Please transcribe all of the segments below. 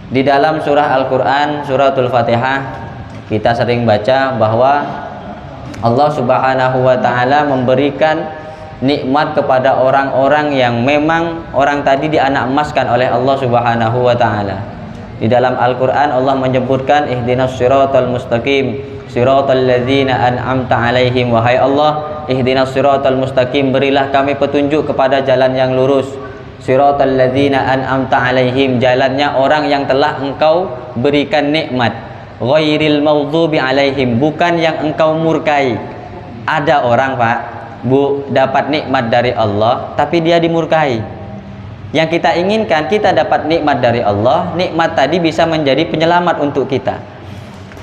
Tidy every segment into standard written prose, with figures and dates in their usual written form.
Di dalam surah Al-Quran, suratul Fatihah, kita sering baca bahwa Allah Subhanahu wa Ta'ala memberikan nikmat kepada orang-orang yang memang orang tadi dianak emaskan oleh Allah Subhanahu wa Ta'ala. Di dalam Al-Quran Allah menyebutkan ihdinas siratal mustaqim, siratal ladzina an'amta alaihim. Wahai Allah, ihdinas siratal mustaqim, berilah kami petunjuk kepada jalan yang lurus. Siratal ladzina an'amta alaihim, jalannya orang yang telah engkau berikan nikmat. Ghairil maghdubi alaihim, bukan yang engkau murkai. Ada orang, Pak, Bu, dapat nikmat dari Allah tapi dia dimurkai. Yang kita inginkan, kita dapat nikmat dari Allah, nikmat tadi bisa menjadi penyelamat untuk kita.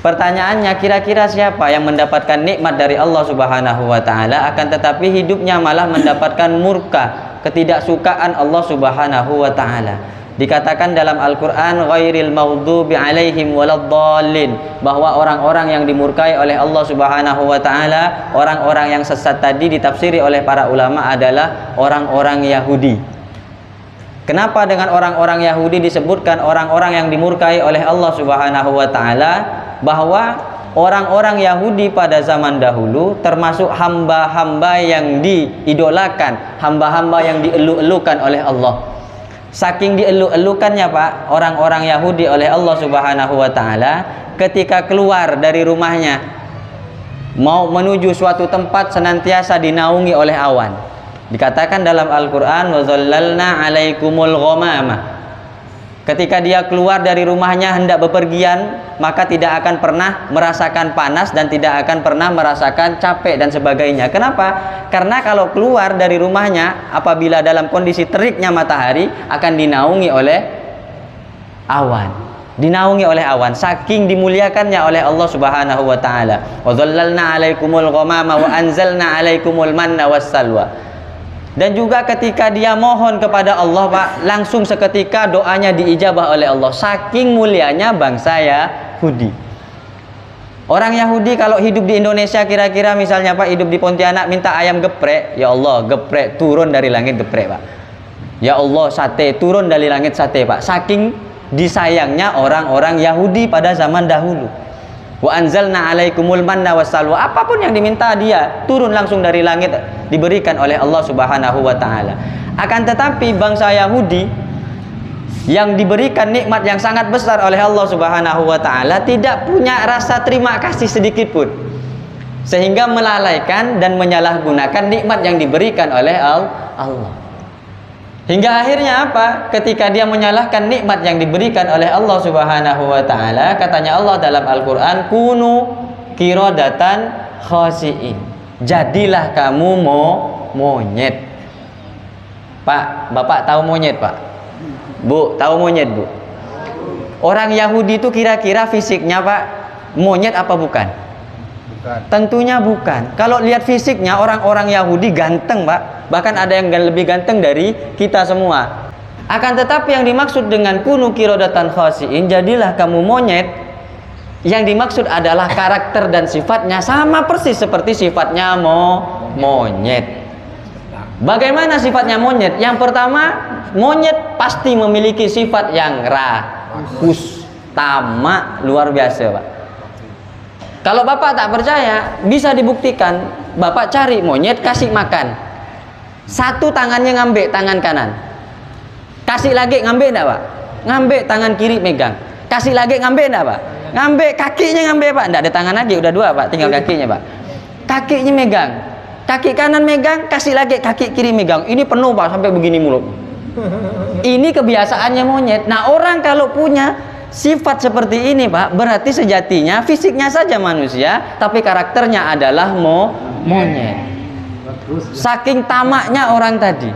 Pertanyaannya, kira-kira siapa yang mendapatkan nikmat dari Allah Subhanahu wa Ta'ala akan tetapi hidupnya malah mendapatkan murka, ketidaksukaan Allah Subhanahu wa Ta'ala? Dikatakan dalam Al-Quran, ghairil maghdubi alaihim waladdallin, bahwa orang-orang yang dimurkai oleh Allah Subhanahu wa Ta'ala, orang-orang yang sesat tadi ditafsiri oleh para ulama adalah orang-orang Yahudi. Kenapa dengan orang-orang Yahudi disebutkan orang-orang yang dimurkai oleh Allah Subhanahu wa Ta'ala? Bahwa orang-orang Yahudi pada zaman dahulu termasuk hamba-hamba yang diidolakan, hamba-hamba yang dielu-elukan oleh Allah. Saking dielu-elukannya, Pak, orang-orang Yahudi oleh Allah Subhanahu wa Ta'ala, ketika keluar dari rumahnya mau menuju suatu tempat senantiasa dinaungi oleh awan. Dikatakan dalam Al-Quran, wa zallalna alaikumul ghamamah. Ketika dia keluar dari rumahnya hendak bepergian, maka tidak akan pernah merasakan panas dan tidak akan pernah merasakan capek dan sebagainya. Kenapa? Karena kalau keluar dari rumahnya apabila dalam kondisi teriknya matahari akan dinaungi oleh awan. Dinaungi oleh awan, saking dimuliakannya oleh Allah Subhanahu wa Ta'ala. Wa zallalna alaikumul ghamama wa anzalna alaikumul manna wassalwa. Dan juga ketika dia mohon kepada Allah, Pak, langsung seketika doanya diijabah oleh Allah. Saking mulianya bangsa Yahudi. Orang Yahudi kalau hidup di Indonesia, kira-kira misalnya, Pak, hidup di Pontianak minta ayam geprek, ya Allah, geprek turun dari langit geprek, Pak. Ya Allah, sate turun dari langit sate, Pak. Saking disayangnya orang-orang Yahudi pada zaman dahulu. Wa anzalna alaikumul manna wassalwa, apapun yang diminta dia turun langsung dari langit, diberikan oleh Allah Subhanahu wa Ta'ala. Akan tetapi bangsa Yahudi yang diberikan nikmat yang sangat besar oleh Allah Subhanahu wa Ta'ala tidak punya rasa terima kasih sedikit pun, sehingga melalaikan dan menyalahgunakan nikmat yang diberikan oleh Allah. Hingga akhirnya apa? Ketika dia menyalahkan nikmat yang diberikan oleh Allah Subhanahu wa Ta'ala, katanya Allah dalam Al-Quran, kunu qiradatan khasi'in, jadilah kamu monyet. Pak, Bapak tahu monyet, Pak? Bu, tahu monyet, Bu? Orang Yahudi itu kira-kira fisiknya, Pak, monyet apa bukan? Bukan. Tentunya bukan. Kalau lihat fisiknya, orang-orang Yahudi ganteng, Pak. Bahkan ada yang lebih ganteng dari kita semua. Akan tetapi yang dimaksud dengan kunu qiradatan khasi'in, jadilah kamu monyet, yang dimaksud adalah karakter dan sifatnya sama persis seperti sifatnya monyet. Bagaimana sifatnya monyet? Yang pertama, monyet pasti memiliki sifat yang rakus, tamak, luar biasa, Pak. Kalau Bapak tak percaya, bisa dibuktikan. Bapak cari monyet, kasih makan. Satu tangannya ngambil tangan kanan, kasih lagi ngambil enggak, Pak? Ngambil tangan kiri megang, kasih lagi ngambil enggak, Pak? Ngambil kakinya ngambil, Pak? Enggak ada tangan lagi, udah dua, Pak, tinggal kakinya, Pak. Kakinya megang, kaki kanan megang, kasih lagi kaki kiri megang. Ini penuh, Pak, sampai begini mulut. Ini kebiasaannya monyet. Nah, orang kalau punya sifat seperti ini, Pak, berarti sejatinya fisiknya saja manusia, tapi karakternya adalah monyet. Saking tamaknya orang tadi.